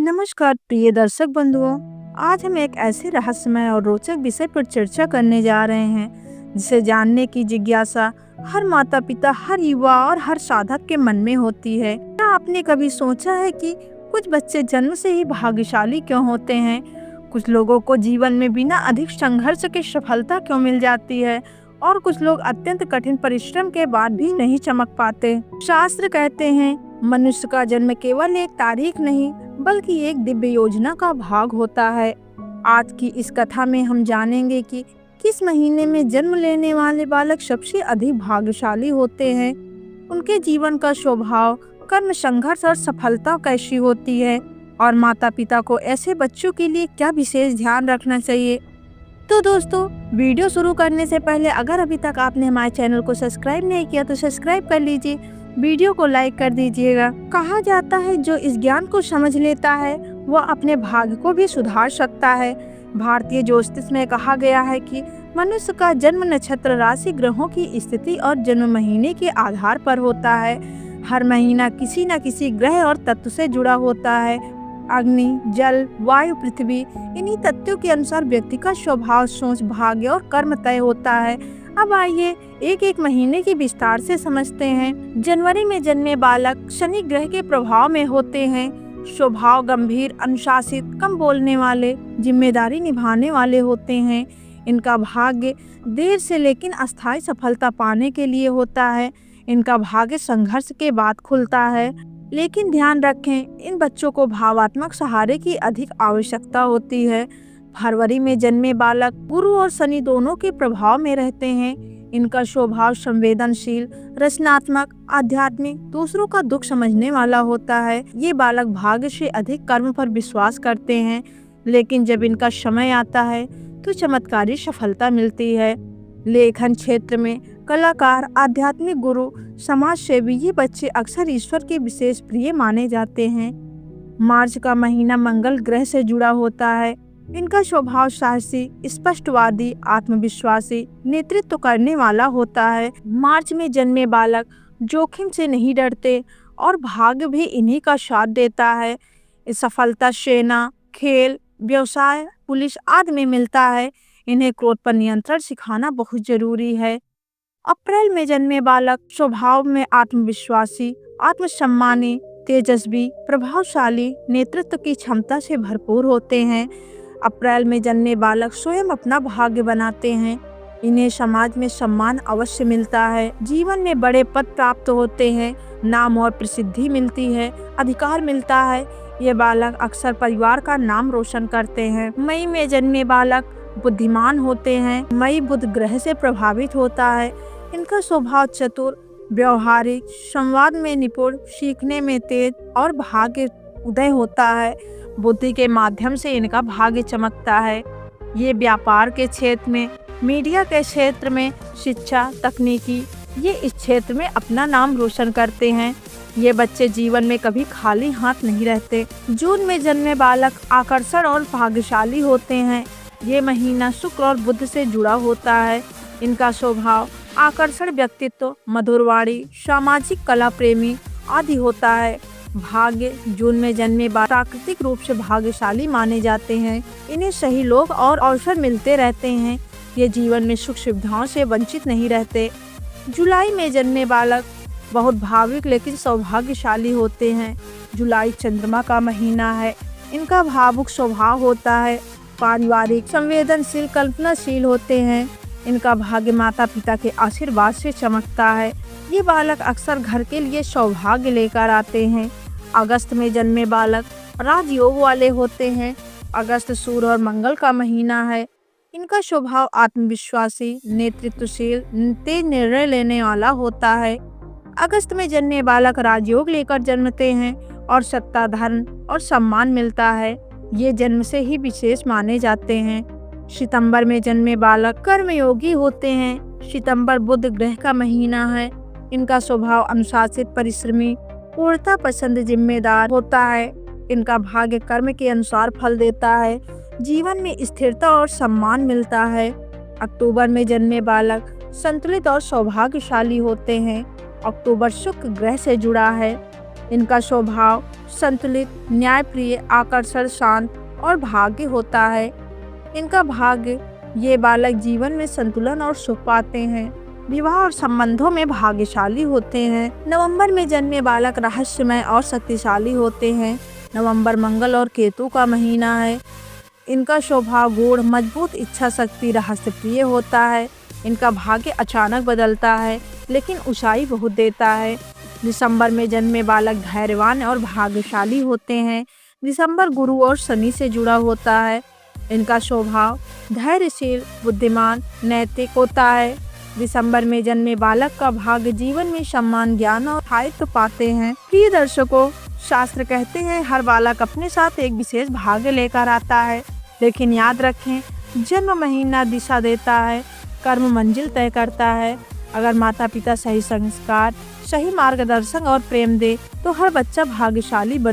नमस्कार प्रिय दर्शक बंधुओं। आज हम एक ऐसे रहस्यमय और रोचक विषय पर चर्चा करने जा रहे हैं जिसे जानने की जिज्ञासा हर माता पिता, हर युवा और हर साधक के मन में होती है। क्या आपने कभी सोचा है कि कुछ बच्चे जन्म से ही भाग्यशाली क्यों होते हैं? कुछ लोगों को जीवन में बिना अधिक संघर्ष के सफलता क्यों मिल जाती है और कुछ लोग अत्यंत कठिन परिश्रम के बाद भी नहीं चमक पाते। शास्त्र कहते हैं मनुष्य का जन्म केवल एक तारीख नहीं बल्कि एक दिव्य योजना का भाग होता है। आज की इस कथा में हम जानेंगे कि किस महीने में जन्म लेने वाले बालक सबसे अधिक भाग्यशाली होते हैं, उनके जीवन का स्वभाव, कर्म, संघर्ष और सफलता कैसी होती है और माता पिता को ऐसे बच्चों के लिए क्या विशेष ध्यान रखना चाहिए। तो दोस्तों, वीडियो शुरू करने से पहले अगर अभी तक आपने हमारे चैनल को सब्सक्राइब नहीं किया तो सब्सक्राइब कर लीजिए, वीडियो को लाइक कर दीजिएगा। कहा जाता है जो इस ज्ञान को समझ लेता है वह अपने भाग्य को भी सुधार सकता है। भारतीय ज्योतिष में कहा गया है कि मनुष्य का जन्म नक्षत्र, राशि, ग्रहों की स्थिति और जन्म महीने के आधार पर होता है। हर महीना किसी न किसी ग्रह और तत्व से जुड़ा होता है। अग्नि, जल, वायु, पृथ्वी, इन्हीं तत्वों के अनुसार व्यक्ति का स्वभाव, सोच, भाग्य और कर्म तय होता है। अब आइए एक एक महीने की विस्तार से समझते हैं। जनवरी में जन्मे बालक शनि ग्रह के प्रभाव में होते हैं। स्वभाव गंभीर, अनुशासित, कम बोलने वाले, जिम्मेदारी निभाने वाले होते हैं। इनका भाग्य देर से लेकिन अस्थायी सफलता पाने के लिए होता है। इनका भाग्य संघर्ष के बाद खुलता है। लेकिन ध्यान रखें, इन बच्चों को भावात्मक सहारे की अधिक आवश्यकता होती है। फरवरी में जन्मे बालक गुरु और शनि दोनों के प्रभाव में रहते हैं। इनका स्वभाव संवेदनशील, रचनात्मक, आध्यात्मिक, दूसरों का दुख समझने वाला होता है। ये बालक भाग्य से अधिक कर्म पर विश्वास करते हैं, लेकिन जब इनका समय आता है तो चमत्कारी सफलता मिलती है। लेखन क्षेत्र में कलाकार, आध्यात्मिक गुरु, समाज सेवी, ये बच्चे अक्सर ईश्वर के विशेष प्रिय माने जाते हैं। मार्च का महीना मंगल ग्रह से जुड़ा होता है। इनका स्वभाव साहसी, स्पष्टवादी, आत्मविश्वासी, नेतृत्व करने वाला होता है। मार्च में जन्मे बालक जोखिम से नहीं डरते और भाग्य भी इन्हीं का साथ देता है। इस सफलता सेना, खेल, व्यवसाय, पुलिस आदि में मिलता है। इन्हें क्रोध पर नियंत्रण सिखाना बहुत जरूरी है। अप्रैल में जन्मे बालक स्वभाव में आत्मविश्वासी, आत्मसम्मानी, तेजस्वी, प्रभावशाली, नेतृत्व की क्षमता से भरपूर होते हैं। अप्रैल में जन्मे बालक स्वयं अपना भाग्य बनाते हैं। इन्हें समाज में सम्मान अवश्य मिलता है। जीवन में बड़े पद प्राप्त होते हैं, नाम और प्रसिद्धि मिलती है, अधिकार मिलता है। ये बालक अक्सर परिवार का नाम रोशन करते हैं। मई में जन्मे बालक बुद्धिमान होते हैं। मई बुध ग्रह से प्रभावित होता है। इनका स्वभाव चतुर, व्यवहारिक, संवाद में निपुण, सीखने में तेज और भाग्य उदय होता है। बुद्धि के माध्यम से इनका भाग्य चमकता है। ये व्यापार के क्षेत्र में, मीडिया के क्षेत्र में, शिक्षा, तकनीकी, ये इस क्षेत्र में अपना नाम रोशन करते हैं। ये बच्चे जीवन में कभी खाली हाथ नहीं रहते। जून में जन्मे बालक आकर्षण और भाग्यशाली होते हैं। ये महीना शुक्र और बुध से जुड़ा होता है। इनका स्वभाव आकर्षण, व्यक्तित्व, मधुरवाणी, सामाजिक, कला प्रेमी आदि होता है। भाग्य जून में जन्मे बालक प्राकृतिक रूप से भाग्यशाली माने जाते हैं। इन्हें सही लोग और अवसर मिलते रहते हैं। ये जीवन में सुख सुविधाओं से वंचित नहीं रहते। जुलाई में जन्मे बालक बहुत भावुक लेकिन सौभाग्यशाली होते हैं। जुलाई चंद्रमा का महीना है। इनका भावुक स्वभाव होता है। पारिवारिक, संवेदनशील, कल्पनाशील होते हैं। इनका भाग्य माता पिता के आशीर्वाद से चमकता है। ये बालक अक्सर घर के लिए सौभाग्य लेकर आते हैं। अगस्त में जन्मे बालक राजयोग वाले होते हैं। अगस्त सूर्य और मंगल का महीना है। इनका स्वभाव आत्मविश्वासी, नेतृत्वशील, तेज निर्णय लेने वाला होता है। अगस्त में जन्मे बालक राजयोग लेकर जन्मते हैं और सत्ता, धन और सम्मान मिलता है। ये जन्म से ही विशेष माने जाते हैं। सितंबर में जन्मे बालक कर्मयोगी होते हैं। सितंबर बुध ग्रह का महीना है। इनका स्वभाव अनुशासित, परिश्रमी, पूर्णता पसंद, जिम्मेदार होता है। इनका भाग्य कर्म के अनुसार फल देता है। जीवन में स्थिरता और सम्मान मिलता है। अक्टूबर में जन्मे बालक संतुलित और सौभाग्यशाली होते हैं। अक्टूबर शुक्र ग्रह से जुड़ा है। इनका स्वभाव संतुलित, न्यायप्रिय, आकर्षण, शांत और भाग्य होता है। इनका भाग्य ये बालक जीवन में संतुलन और सुख पाते हैं, विवाह और संबंधों में भाग्यशाली होते हैं। नवंबर में जन्मे बालक रहस्यमय और शक्तिशाली होते हैं। नवंबर मंगल और केतु का महीना है। इनका स्वभाव गूढ़, मजबूत, इच्छा शक्ति, रहस्यप्रिय होता है। इनका भाग्य अचानक बदलता है, लेकिन ऊंचाई बहुत देता है। दिसंबर में जन्मे बालक धैर्यवान और भाग्यशाली होते हैं। दिसंबर गुरु और शनि से जुड़ा होता है। इनका स्वभाव धैर्यशील, बुद्धिमान, नैतिक होता है। दिसंबर में जन्मे बालक का भाग्य जीवन में सम्मान, ज्ञान और स्थायित्व पाते हैं। प्रिय दर्शकों, शास्त्र कहते हैं हर बालक अपने साथ एक विशेष भाग्य लेकर आता है, लेकिन याद रखें, जन्म महीना दिशा देता है, कर्म मंजिल तय करता है। अगर माता पिता सही संस्कार, सही मार्गदर्शन और प्रेम दे तो हर बच्चा भाग्यशाली बन